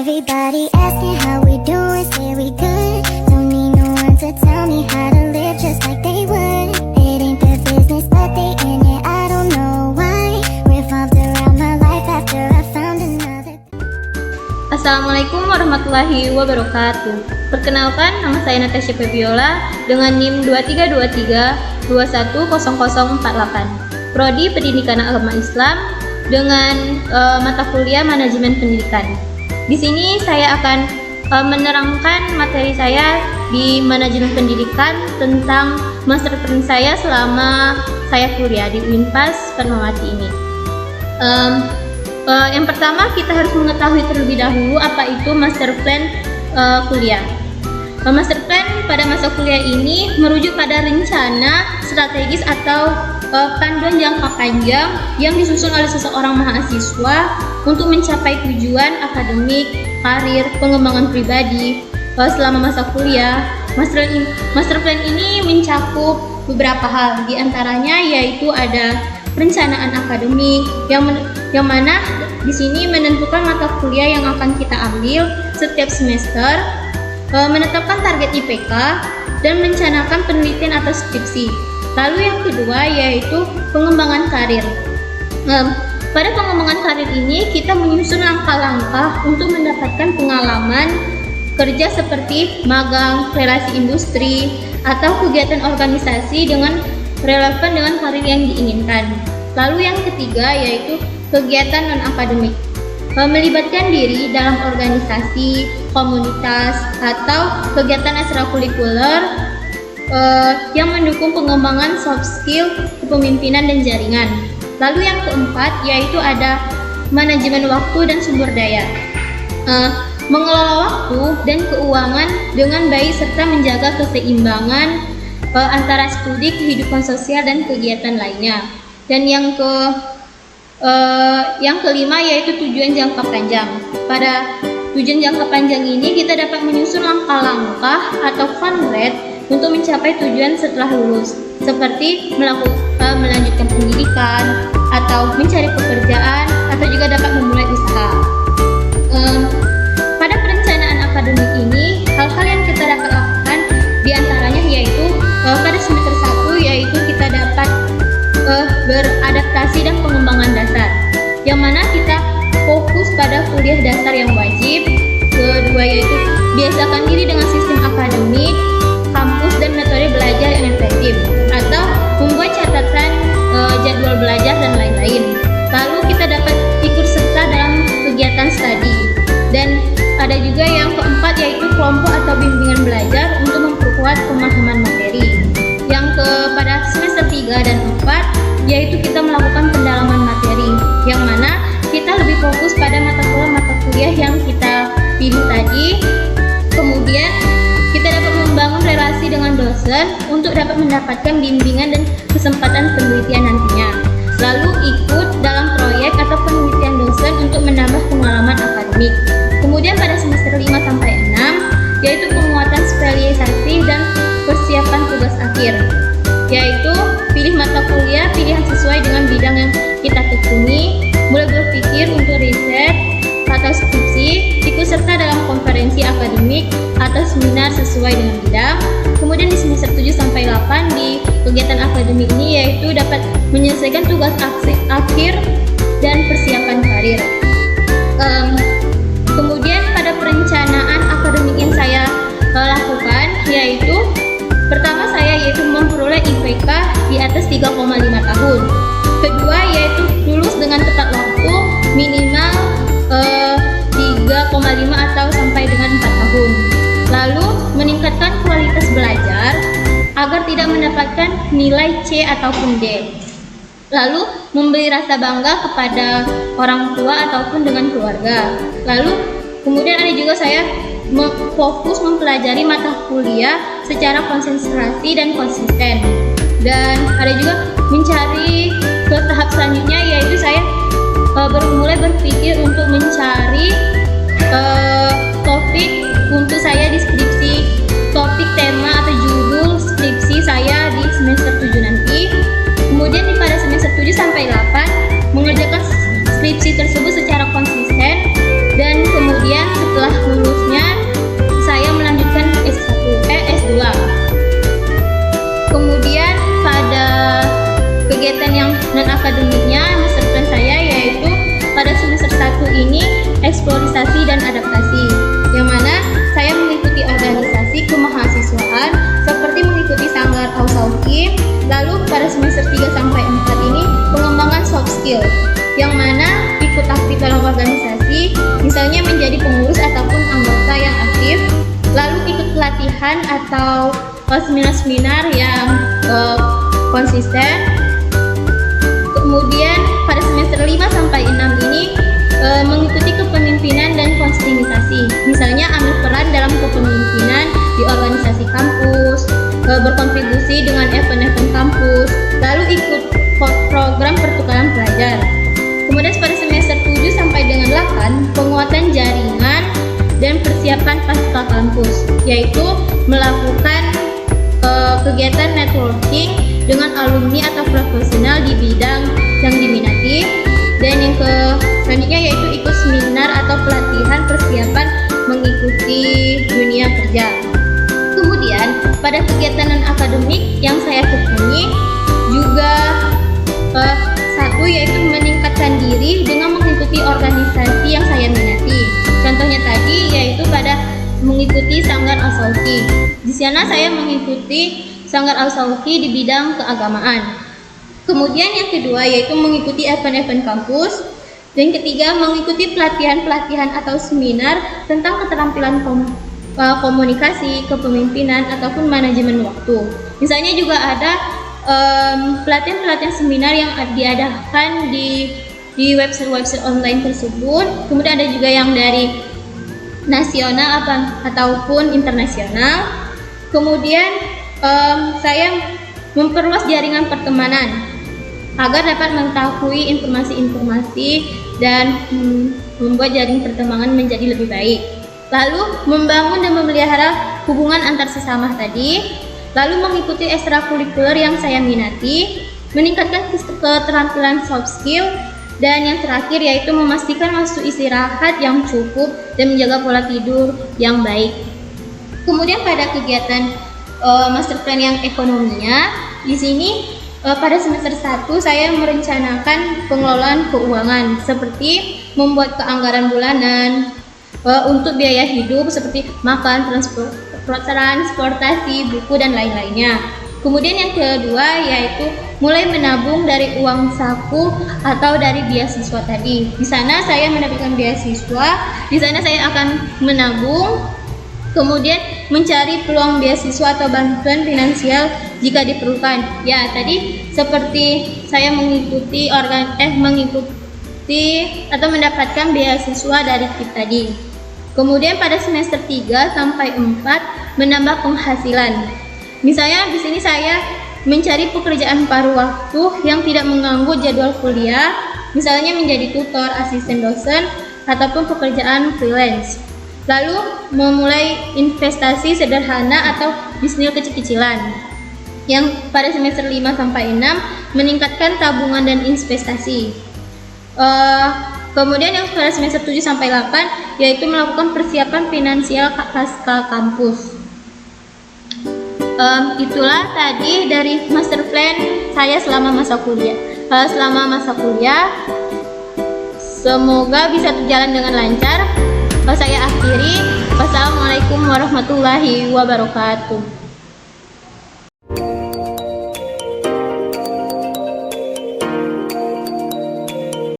Everybody asking how we doing, say we good. Don't need no one to tell me how to live just like they would. It ain't their business, but they in it, I don't know why. Revolved around my life after I found another. Assalamualaikum warahmatullahi wabarakatuh. Perkenalkan, nama saya Natasha Febiola dengan NIM 2323210048. Prodi Pendidikan Agama Islam dengan mata kuliah Manajemen Pendidikan. Di sini saya akan menerangkan materi saya di Manajemen Pendidikan tentang master plan saya selama saya kuliah di Unpas Fatmawati ini. Yang pertama, kita harus mengetahui terlebih dahulu apa itu master plan kuliah. Master plan pada masa kuliah ini merujuk pada rencana strategis atau panduan jangka panjang yang disusun oleh seseorang mahasiswa untuk mencapai tujuan akademik, karir, pengembangan pribadi selama masa kuliah. Master plan ini mencakup beberapa hal, diantaranya yaitu ada perencanaan akademik yang mana di sini menentukan mata kuliah yang akan kita ambil setiap semester, menetapkan target IPK, dan merencanakan penelitian atau skripsi. Lalu yang kedua yaitu pengembangan karir. Pada pengembangan karir ini kita menyusun langkah-langkah untuk mendapatkan pengalaman kerja seperti magang, relasi industri, atau kegiatan organisasi dengan relevan dengan karir yang diinginkan. Lalu yang ketiga yaitu kegiatan non-akademik, melibatkan diri dalam organisasi, komunitas, atau kegiatan ekstrakurikuler yang mendukung pengembangan soft skill, kepemimpinan, dan jaringan. Lalu yang keempat yaitu ada manajemen waktu dan sumber daya, mengelola waktu dan keuangan dengan baik serta menjaga keseimbangan antara studi, kehidupan sosial, dan kegiatan lainnya. Dan yang kelima yaitu tujuan jangka panjang. Pada tujuan jangka panjang ini kita dapat menyusun langkah-langkah atau fun rate untuk mencapai tujuan setelah lulus, seperti melanjutkan pendidikan atau mencari pekerjaan atau juga dapat memulai usaha. Pada perencanaan akademik ini, hal-hal yang kita dapat lakukan diantaranya yaitu pada semester 1 yaitu kita dapat beradaptasi dan pengembangan dasar, yang mana kita fokus pada kuliah dasar yang wajib. Kedua yaitu biasakan diri dengan sistem akademik, kampus, dan metode belajar yang efektif, atau membuat catatan jadwal belajar dan lain-lain. Lalu kita dapat ikut serta dalam kegiatan studi. Dan ada juga yang keempat yaitu kelompok atau bimbingan belajar untuk memperkuat pemahaman materi. Yang pada semester 3 dan 4 yaitu kita melakukan pendalaman materi, yang mana kita lebih fokus pada mata kuliah yang kita pilih tadi. Kemudian kita dapat membangun relasi dengan dosen untuk dapat mendapatkan bimbingan dan kesempatan penelitian nantinya. Lalu ikut dalam proyek atau penelitian dosen untuk menambah pengalaman akademik. Kemudian pada semester 5 sampai 6 yaitu penguatan spesialisasi dan persiapan tugas akhir, yaitu pilih mata kuliah pilihan sesuai dengan bidang yang kita tekuni, mulai berpikir untuk riset atau skripsi, ikut serta dalam konferensi akademik atau seminar sesuai dengan bidang. Kemudian di semester 7 sampai 8 di kegiatan akademik ini yaitu dapat menyelesaikan tugas akhir dan persiapan karir. Kemudian pada perencanaan akademik yang saya lakukan yaitu pertama saya yaitu memperoleh IPK di atas 3,5 tahun. Kedua yaitu lulus dengan tepat waktu minimal 3,5 atau sampai dengan 4 tahun. Lalu meningkatkan kualitas belajar agar tidak mendapatkan nilai C ataupun D. Lalu memberi rasa bangga kepada orang tua ataupun dengan keluarga. Lalu kemudian ada juga saya fokus mempelajari mata kuliah secara konsentrasi dan konsisten. Dan ada juga mencari ke tahap selanjutnya yaitu saya mulai berpikir untuk mencari topik untuk saya di skripsi, topik tema atau judul skripsi saya di semester 7 nanti. Kemudian pada semester 7 sampai 8 mengerjakan skripsi tersebut secara konsisten, dan kemudian setelah kegiatan yang non-akademiknya master plan saya yaitu pada semester 1 ini eksplorisasi dan adaptasi, yang mana saya mengikuti organisasi kemahasiswaan seperti mengikuti Sanggar Ausauki. Lalu pada semester 3 sampai 4 ini pengembangan soft skill, yang mana ikut aktif dalam organisasi, misalnya menjadi pengurus ataupun anggota yang aktif, lalu ikut pelatihan atau seminar-seminar yang konsisten. Kemudian pada semester 5 sampai 6 ini mengikuti kepemimpinan dan konstitusi, misalnya ambil peran dalam kepemimpinan di organisasi kampus, berkontribusi dengan event-event kampus, lalu ikut program pertukaran pelajar. Kemudian pada semester 7 sampai dengan 8 penguatan jaringan dan persiapan pasca kampus, yaitu melakukan kegiatan networking dengan alumni atau profesional di bidang yang diminati. Dan yang selanjutnya yaitu ikut seminar atau pelatihan persiapan mengikuti dunia kerja. Kemudian pada kegiatan non-akademik yang saya tekuni juga satu yaitu meningkatkan diri dengan mengikuti organisasi yang saya minati. Contohnya tadi yaitu pada mengikuti Sanggar Ausauki. Di sana saya mengikuti Sanggar Ausauki di bidang keagamaan. Kemudian yang kedua yaitu mengikuti event-event kampus. Dan ketiga mengikuti pelatihan-pelatihan atau seminar tentang keterampilan komunikasi, kepemimpinan ataupun manajemen waktu. Misalnya juga ada pelatihan-pelatihan seminar yang diadakan di website-website online tersebut. Kemudian ada juga yang dari nasional ataupun internasional. Kemudian saya memperluas jaringan pertemanan agar dapat mengetahui informasi-informasi dan membuat jaring pertemanan menjadi lebih baik. Lalu membangun dan memelihara hubungan antar sesama tadi. Lalu mengikuti ekstrakurikuler yang saya minati, meningkatkan keterampilan soft skill, dan yang terakhir yaitu memastikan waktu istirahat yang cukup dan menjaga pola tidur yang baik. Kemudian pada kegiatan master plan yang ekonominya, di sini pada semester 1 saya merencanakan pengelolaan keuangan seperti membuat keanggaran bulanan untuk biaya hidup seperti makan, transportasi, buku dan lain-lainnya. Kemudian yang kedua yaitu mulai menabung dari uang saku atau dari beasiswa tadi. Di sana saya mendapatkan beasiswa, di sana saya akan menabung, kemudian mencari peluang beasiswa atau bantuan finansial jika diperlukan. Ya, tadi seperti saya mengikuti atau mendapatkan beasiswa dari KIP tadi. Kemudian pada semester 3 sampai 4 menambah penghasilan. Misalnya di sini saya mencari pekerjaan paruh waktu yang tidak mengganggu jadwal kuliah, misalnya menjadi tutor, asisten dosen, ataupun pekerjaan freelance. Lalu memulai investasi sederhana atau bisnis kecil-kecilan. Yang pada semester 5 sampai 6 meningkatkan tabungan dan investasi. Kemudian yang pada semester 7 sampai 8 yaitu melakukan persiapan finansial pasca kampus. Itulah tadi dari master plan saya selama masa kuliah. Semoga bisa berjalan dengan lancar. Saya akhiri. Wassalamualaikum warahmatullahi wabarakatuh.